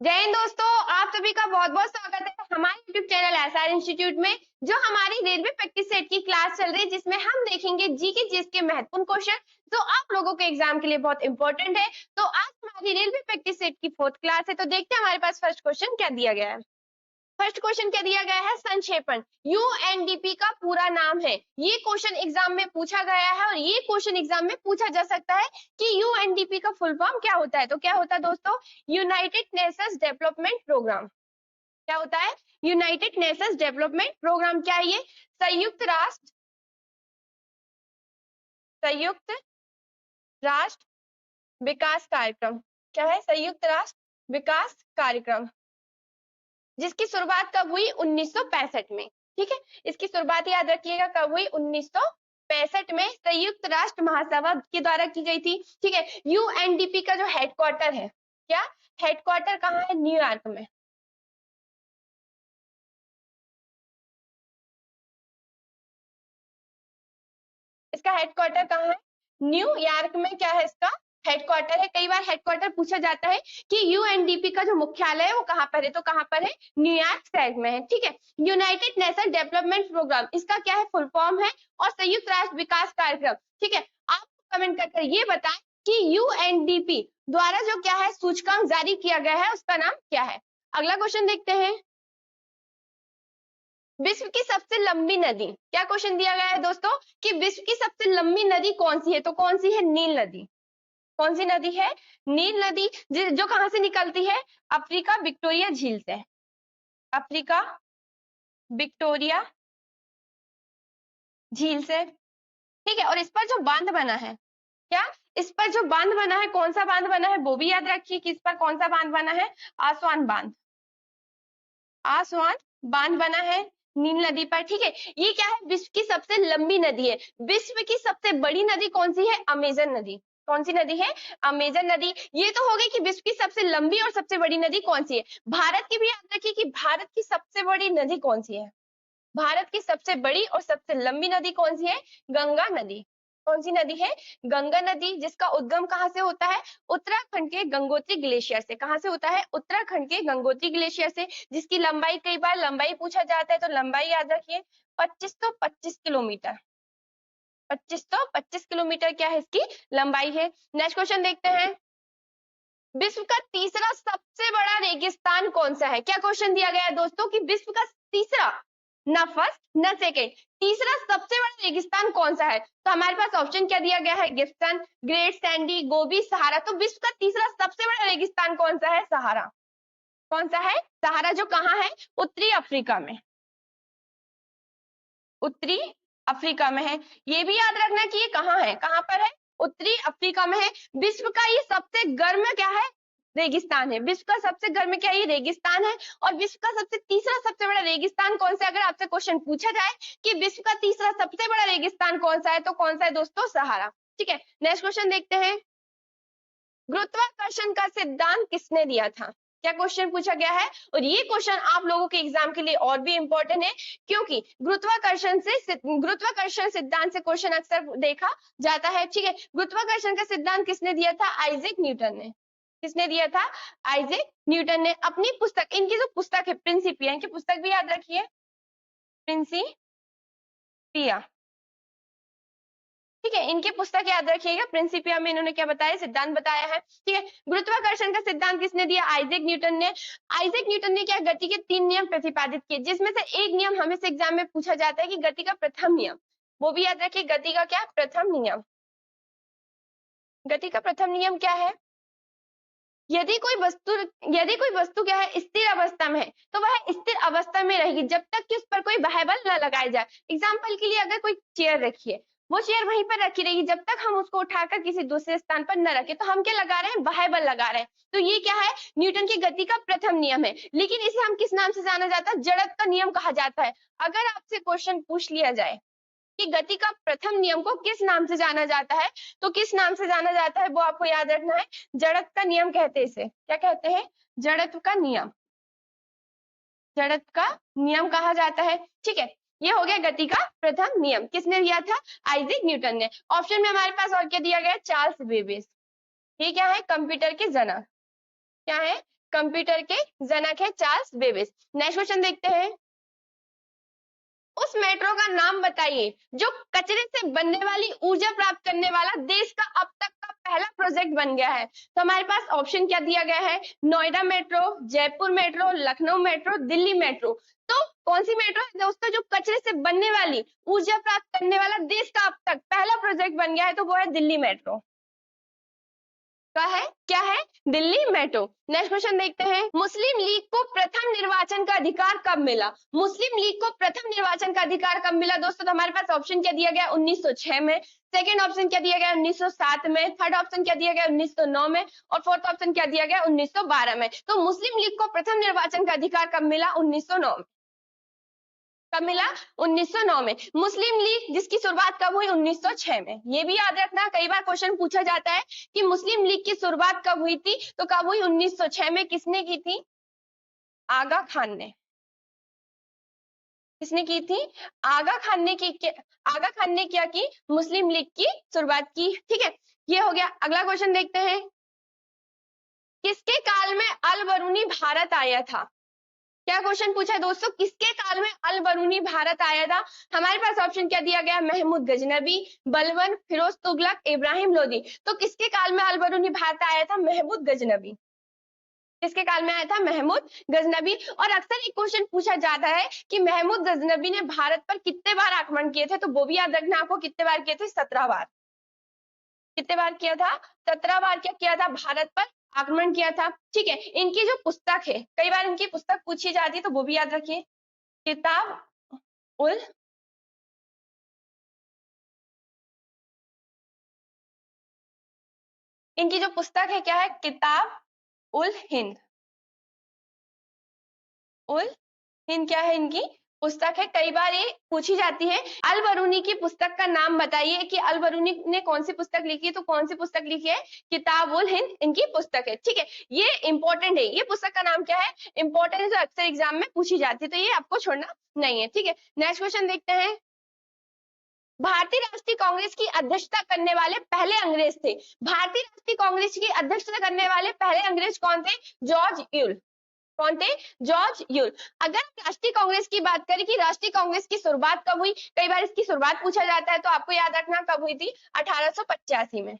जय हिंद दोस्तों, आप सभी का बहुत बहुत स्वागत है हमारे यूट्यूब चैनल एसआर इंस्टीट्यूट में। जो हमारी रेलवे प्रैक्टिस सेट की क्लास चल रही है, जिसमें हम देखेंगे जी के जीएस के महत्वपूर्ण क्वेश्चन जो आप लोगों के एग्जाम के लिए बहुत इंपॉर्टेंट है। तो आज हमारी रेलवे प्रैक्टिस सेट की 4th क्लास है। तो देखते हैं हमारे पास फर्स्ट क्वेश्चन क्या दिया गया है। फर्स्ट क्वेश्चन क्या दिया गया है, संक्षेपण। यूएनडीपी का पूरा नाम है। ये क्वेश्चन एग्जाम में पूछा गया है और ये क्वेश्चन एग्जाम में पूछा जा सकता है कि यूएनडीपी का फुल फॉर्म क्या होता है। तो क्या होता है दोस्तों, यूनाइटेड नेशंस डेवलपमेंट प्रोग्राम। क्या होता है, यूनाइटेड नेशंस डेवलपमेंट प्रोग्राम। क्या है ये, संयुक्त राष्ट्र विकास कार्यक्रम। क्या है, संयुक्त राष्ट्र विकास कार्यक्रम, जिसकी शुरुआत कब हुई, 1965 में। ठीक है, इसकी शुरुआत याद रखिएगा कब हुई, 1965 में संयुक्त राष्ट्र महासभा के द्वारा की गई थी। ठीक है, यूएनडीपी का जो हेडक्वार्टर है, क्या हेडक्वार्टर कहाँ है, न्यूयॉर्क में। इसका हेडक्वार्टर कहाँ है, न्यूयॉर्क में। क्या है इसका हेडक्वार्टर है। कई बार हेडक्वार्टर पूछा जाता है कि यूएनडीपी का जो मुख्यालय है वो कहाँ पर है, तो कहाँ पर है, न्यूयॉर्क शहर में है। ठीक है, यूनाइटेड नेशन डेवलपमेंट प्रोग्राम, इसका क्या है, फुल फॉर्म है। और संयुक्त राष्ट्र विकास कार्यक्रम। ठीक है, आप कमेंट करके ये बताएं कि यूएनडीपी द्वारा जो क्या है सूचकांक जारी किया गया है उसका नाम क्या है। अगला क्वेश्चन देखते हैं, विश्व की सबसे लंबी नदी। क्या क्वेश्चन दिया गया है दोस्तों कि विश्व की सबसे लंबी नदी कौन सी है, तो कौन सी है, नील नदी। कौन सी नदी है, नील नदी, जो कहां से निकलती है, अफ्रीका विक्टोरिया झील से। अफ्रीका विक्टोरिया झील से। ठीक है, और इस पर जो बांध बना है, क्या इस पर जो बांध बना है, कौन सा बांध बना है, वो भी याद रखिए कि इस पर कौन सा बांध बना है, आसवान बांध। आसवान बांध बना है नील नदी पर। ठीक है, ये क्या है, विश्व की सबसे लंबी नदी है। विश्व की सबसे बड़ी नदी कौन सी है, अमेजन नदी। कौन सी नदी है, अमेजन नदी। ये तो हो गई कि विश्व की सबसे लंबी और सबसे बड़ी नदी कौन सी है। भारत की भी याद रखिए कि भारत की सबसे बड़ी नदी कौन सी है। भारत की सबसे बड़ी और सबसे लंबी नदी कौन सी है, गंगा नदी। कौन सी नदी है, गंगा नदी, जिसका उद्गम कहाँ से होता है, उत्तराखंड के गंगोत्री ग्लेशियर से। कहाँ से होता है, उत्तराखंड के गंगोत्री ग्लेशियर से, जिसकी लंबाई, कई बार लंबाई पूछा जाता है तो लंबाई याद रखिए 2525 किलोमीटर। 2525 किलोमीटर क्या है इसकी लंबाई है। नेक्स्ट क्वेश्चन देखते हैं, विश्व का तीसरा सबसे बड़ा रेगिस्तान कौन सा है। क्या क्वेश्चन दिया गया है दोस्तों कि विश्व का तीसरा, ना फर्स्ट ना सेकेंड, तीसरा सबसे बड़ा रेगिस्तान कौन सा है। तो हमारे पास ऑप्शन क्या दिया गया है, गिब्सन, ग्रेट सैंडी, गोबी, सहारा। तो विश्व का तीसरा सबसे बड़ा रेगिस्तान कौन सा है, सहारा। कौन सा है, सहारा, जो कहाँ है, उत्तरी अफ्रीका में। उत्तरी अफ्रीका में है। ये भी याद रखना कि ये कहाँ है, कहाँ पर है, उत्तरी अफ्रीका में है। विश्व का ये सबसे गर्म क्या है, रेगिस्तान है। विश्व का सबसे गर्म क्या है, ये रेगिस्तान है। और विश्व का सबसे तीसरा सबसे बड़ा रेगिस्तान कौन सा है, अगर आपसे क्वेश्चन पूछा जाए कि विश्व का तीसरा सबसे बड़ा रेगिस्तान कौन सा है, तो कौन सा है दोस्तों, सहारा। ठीक है, नेक्स्ट क्वेश्चन देखते हैं, गुरुत्वाकर्षण का सिद्धांत किसने दिया था। क्या क्वेश्चन पूछा गया है, और ये क्वेश्चन आप लोगों के एग्जाम के लिए और भी इंपॉर्टेंट है, क्योंकि गुरुत्वाकर्षण सिद्धांत से क्वेश्चन अक्सर देखा जाता है। ठीक है, गुरुत्वाकर्षण का सिद्धांत किसने दिया था, आइजैक न्यूटन ने। किसने दिया था, आइजैक न्यूटन ने। अपनी पुस्तक, इनकी जो पुस्तक है प्रिंसिपिया, इनकी पुस्तक भी याद रखिए, प्रिंसिपिया। ठीक है, इनकी पुस्तक याद रखिएगा, प्रिंसिपिया में इन्होंने क्या बताया, सिद्धांत बताया है। ठीक है, गुरुत्वाकर्षण का सिद्धांत किसने दिया, आइजैक न्यूटन ने। आइजैक न्यूटन ने क्या, गति के 3 नियम प्रतिपादित किए, जिसमें से एक नियम हमेशा एग्जाम में पूछा जाता है कि गति का प्रथम नियम, वो भी याद रखिए, गति का क्या, प्रथम नियम। गति का प्रथम नियम क्या है, यदि कोई वस्तु क्या है, स्थिर अवस्था में है, तो वह स्थिर अवस्था में रहेगी जब तक कि उस पर कोई बाह्य बल न लगाया जाए। एग्जाम्पल के लिए अगर कोई चेयर रखी है, वो चेयर वहीं पर रखी रहेगी जब तक हम उसको उठाकर किसी दूसरे स्थान पर न रखें। तो हम क्या लगा रहे हैं, बाह्य बल लगा रहे हैं। तो ये क्या है, न्यूटन की गति का प्रथम नियम है। लेकिन इसे हम किस नाम से जाना जाता है, जड़त्व का नियम कहा जाता है। अगर आपसे क्वेश्चन पूछ लिया जाए कि गति का प्रथम नियम को किस नाम से जाना जाता है, तो किस नाम से जाना जाता है वो आपको याद रखना है, जड़त्व का नियम कहते हैं इसे। क्या कहते हैं, जड़त्व का नियम। जड़त्व का नियम कहा जाता है। ठीक है, ये हो गया गति का प्रथम नियम, किसने दिया था, आइजैक न्यूटन ने। ऑप्शन में हमारे पास और क्या दिया गया, चार्ल्स बेबेज। ये क्या है, कंप्यूटर के जनक। क्या है, कंप्यूटर के जनक है चार्ल्स बेबेज। नेक्स्ट क्वेश्चन देखते हैं, उस मेट्रो का नाम बताइए जो कचरे से बनने वाली ऊर्जा प्राप्त करने वाला देश का अब तक का पहला प्रोजेक्ट बन गया है। तो हमारे पास ऑप्शन क्या दिया गया है, Noida metro, Jaipur metro, Lucknow metro, Delhi metro. तो कौन सी मेट्रो है दोस्तों जो कचरे से बनने वाली ऊर्जा प्राप्त करने वाला देश का अब तक पहला प्रोजेक्ट बन गया है, तो वो है दिल्ली मेट्रो का है, क्या है, दिल्ली मेट्रो। नेक्स्ट क्वेश्चन देखते हैं, मुस्लिम लीग को प्रथम निर्वाचन का अधिकार कब मिला? मुस्लिम लीग को प्रथम निर्वाचन का अधिकार कब मिला दोस्तों? तो हमारे पास ऑप्शन क्या दिया गया, 1906 में, सेकंड ऑप्शन क्या दिया गया, 1907 में, थर्ड ऑप्शन क्या दिया गया, 1909 में, और फोर्थ ऑप्शन क्या दिया गया, 1912 में। तो मुस्लिम लीग को प्रथम निर्वाचन का अधिकार कब मिला? 1909 में। कब मिला? 1909 में। मुस्लिम लीग जिसकी शुरुआत कब हुई? 1906 में। ये भी याद रखना, कई बार क्वेश्चन पूछा जाता है कि मुस्लिम लीग की शुरुआत कब हुई थी, तो कब हुई? 1906 में। किसने की थी? आगा खान ने। किसने की थी? आगा खान ने की। आगा खान ने क्या की? मुस्लिम लीग की शुरुआत की। ठीक है, ये हो गया। अगला क्वेश्चन देखते हैं, किसके काल में अल बरूनी भारत आया था? क्या क्वेश्चन पूछा है दोस्तों, किसके काल में अल बरूनी भारत आया था? हमारे पास ऑप्शन क्या दिया गया, महमूद गजनबी, बलबन, फिरोज तुगलक, इब्राहिम लोदी। तो किसके काल में अल बरूनी भारत आया था? महमूद गजनबी। किसके काल में आया था? महमूद गजनबी। और अक्सर एक क्वेश्चन पूछा जाता है कि महमूद गजनबी ने भारत पर कितने बार आक्रमण किए थे, तो वो भी याद रखना आपको, कितने बार किए थे? 17 बार। कितने बार किया था? 17 बार क्या किया था? भारत पर आक्रमण किया था। ठीक है, इनकी जो पुस्तक है, कई बार इनकी पुस्तक पूछी जाती है, तो वो भी याद रखिए, किताब उल इनकी जो पुस्तक है क्या है? किताब उल हिंद। उल हिंद क्या है? इनकी पुस्तक है। कई बार ये पूछी जाती है, अल बरूनी की पुस्तक का नाम बताइए कि अल बरूनी ने कौन सी पुस्तक लिखी है, तो कौन सी पुस्तक लिखी है? किताब उल हिंद इनकी पुस्तक है। ठीक है, ये इंपॉर्टेंट है, ये पुस्तक का नाम क्या है? इंपॉर्टेंट है, जो अक्सर एग्जाम में पूछी जाती है, तो ये आपको छोड़ना नहीं है। ठीक है, नेक्स्ट क्वेश्चन देखते हैं, भारतीय राष्ट्रीय कांग्रेस की अध्यक्षता करने वाले पहले अंग्रेज थे। भारतीय राष्ट्रीय कांग्रेस की अध्यक्षता करने वाले पहले अंग्रेज कौन थे? George Yule. कौन थे? George Yule. अगर राष्ट्रीय कांग्रेस की बात करें कि राष्ट्रीय कांग्रेस की शुरुआत कब हुई, कई बार इसकी शुरुआत पूछा जाता है, तो आपको याद रखना कब हुई थी? 1885 में।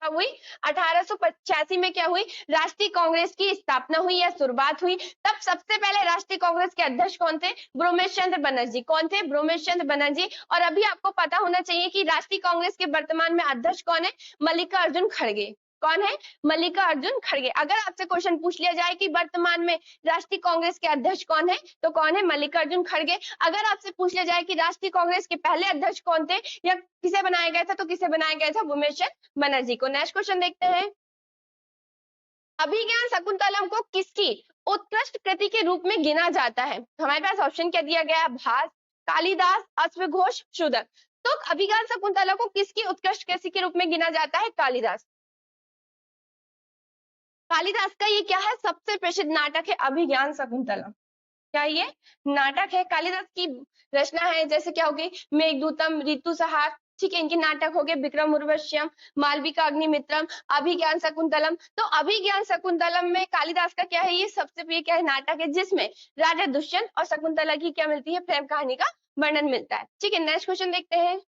कब हुई? 1885 में क्या हुई? राष्ट्रीय कांग्रेस की स्थापना हुई या शुरुआत हुई। तब सबसे पहले राष्ट्रीय कांग्रेस के अध्यक्ष कौन थे? ब्रोमेश चंद्र बनर्जी। कौन थे? ब्रोमेश चंद्र बनर्जी। और अभी आपको पता होना चाहिए कि राष्ट्रीय कांग्रेस के वर्तमान में अध्यक्ष कौन है? मल्लिकार्जुन खड़गे। कौन है? मल्लिकार्जुन खड़गे। अगर आपसे क्वेश्चन पूछ लिया जाए कि वर्तमान में राष्ट्रीय कांग्रेस के अध्यक्ष कौन है, तो कौन है? मल्लिकार्जुन खड़गे। अगर आपसे पूछ लिया जाए कि राष्ट्रीय कांग्रेस के पहले अध्यक्ष कौन थे या किसे बनाया गया था, तो किसे बनाया गया था? ब्रोमेश चंद्र बनर्जी को। नेक्स्ट क्वेश्चन देखते हैं, अभिज्ञान शकुंतलम को किसकी उत्कृष्ट कृति के रूप में गिना जाता है? हमारे पास ऑप्शन क्या दिया गया है? भास, कालिदास, अश्वघोष, शूद्रक। तो अभिज्ञान शकुंतला को किसकी उत्कृष्ट कृति के रूप में गिना जाता है? कालिदास। कालिदास का ये क्या है? सबसे प्रसिद्ध नाटक है अभिज्ञान शकुंतलम। क्या ये नाटक है? कालिदास की रचना है, जैसे क्या होगी? मेघदूतम, ऋतुसंहार। ठीक है, इनके नाटक हो गए विक्रम उर्वश्यम, मालविका अग्निमित्रम, अभिज्ञान शकुंतलम। तो अभिज्ञान शकुंतलम में कालिदास का क्या है? ये सबसे प्रिय क्या है? नाटक है, जिसमें राजा दुष्यंत और शकुंतला की क्या मिलती है? प्रेम कहानी का वर्णन मिलता है। ठीक है, नेक्स्ट क्वेश्चन देखते हैं,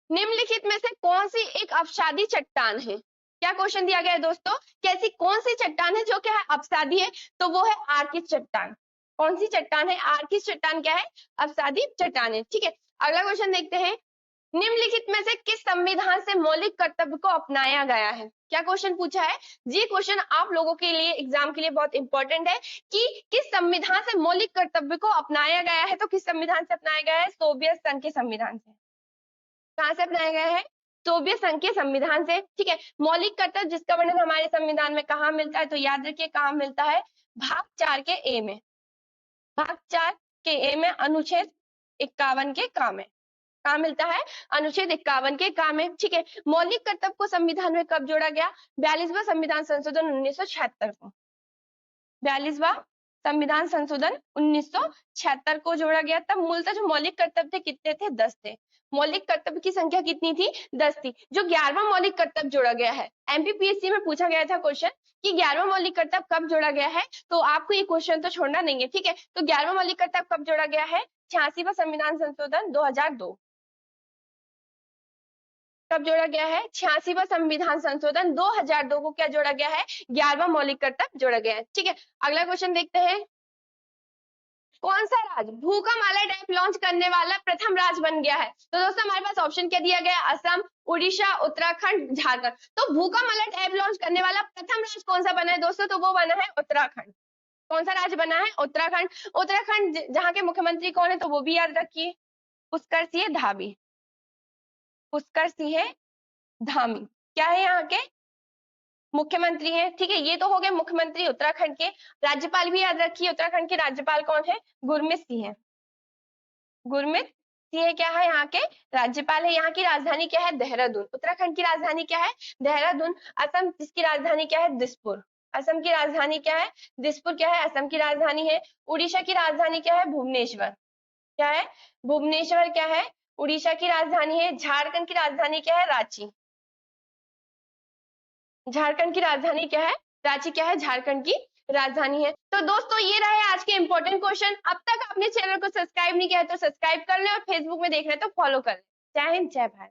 निम्नलिखित में से कौन सी एक अपसादी चट्टान है? क्या क्वेश्चन दिया गया है दोस्तों, कैसी कौन सी चट्टान है जो क्या है? अपसादी है, तो वो है आर्किस चट्टान। कौन सी चट्टान है? आर्किस चट्टान क्या है? अपसादी चट्टान है। ठीक है, अगला क्वेश्चन देखते हैं, निम्नलिखित में से किस संविधान से मौलिक कर्तव्य को अपनाया गया है? क्या क्वेश्चन पूछा है? ये क्वेश्चन आप लोगों के लिए एग्जाम के लिए बहुत इंपॉर्टेंट है कि किस संविधान से मौलिक कर्तव्य को अपनाया गया है। तो किस संविधान से अपनाया गया है? सोवियत संघ के संविधान से। कहां से अपनाया गया है? सोवियत संघ के संविधान से। ठीक है, मौलिक कर्तव्य जिसका वर्णन हमारे संविधान में कहाँ मिलता है, तो याद रखिए कहाँ मिलता है? भाग 4 के ए में। भाग 4 के ए में अनुच्छेद 51 के का में। कहाँ मिलता है? अनुच्छेद 51 के का में। ठीक है, मौलिक कर्तव्य को संविधान में कब जोड़ा गया? 42वां संविधान संशोधन 1976 को। 42वां संविधान संशोधन 1976 को जोड़ा गया। तब मूलतः जो मौलिक कर्तव्य थे कितने थे? 10 थे। मौलिक कर्तव्य की संख्या कितनी थी? 10 थी। जो 11वां मौलिक कर्तव्य जोड़ा गया है, एमपीपीएससी में पूछा गया था क्वेश्चन कि 11वां मौलिक कर्तव्य कब जोड़ा गया है, तो आपको ये क्वेश्चन तो छोड़ना नहीं है, ठीक है। तो 11वां मौलिक कर्तव्य कब जोड़ा गया है? 86वां संविधान संशोधन 2002। कब जोड़ा गया है? 86वां संविधान संशोधन 2002 को क्या जोड़ा गया है? 11वां मौलिक कर्तव्य जोड़ा गया है, ठीक है। अगला क्वेश्चन देखते हैं। कौन सा राज्य भूकंप अलर्ट ऐप लॉन्च करने वाला प्रथम राज्य बन गया है? तो दोस्तों हमारे पास ऑप्शन क्या दिया गया? असम, उड़ीसा, उत्तराखंड, झारखंड। तो भूकंप अलर्ट ऐप लॉन्च करने वाला प्रथम राज्य कौन सा बना है दोस्तों? तो वो बना है उत्तराखंड। कौन सा राज्य बना है? उत्तराखंड। उत्तराखंड जहाँ के मुख्यमंत्री कौन है? तो वो भी याद रखिए, पुष्कर सिंह धामी। पुष्कर सिंह धामी क्या है यहाँ के? मुख्यमंत्री हैं, ठीक है। ये तो हो गए मुख्यमंत्री उत्तराखंड के। राज्यपाल भी याद रखिए, उत्तराखंड के राज्यपाल कौन है? गुरमीत सिंह है। गुरमीत सिंह क्या है यहाँ के? राज्यपाल है। यहाँ की राजधानी क्या है? देहरादून। उत्तराखंड की राजधानी क्या है? देहरादून। असम जिसकी राजधानी क्या है? दिसपुर। असम की राजधानी क्या है? दिसपुर क्या है? असम की राजधानी है। उड़ीसा की राजधानी क्या है? भुवनेश्वर। क्या है? भुवनेश्वर क्या है? उड़ीसा की राजधानी है। झारखंड की राजधानी क्या है? रांची। झारखंड की राजधानी क्या है? रांची क्या है? झारखंड की राजधानी है। तो दोस्तों ये रहे आज के इंपॉर्टेंट क्वेश्चन। अब तक आपने चैनल को सब्सक्राइब नहीं किया है तो सब्सक्राइब कर ले और फेसबुक में देख रहे हैं तो फॉलो कर ले। जय हिंद, जय भारत।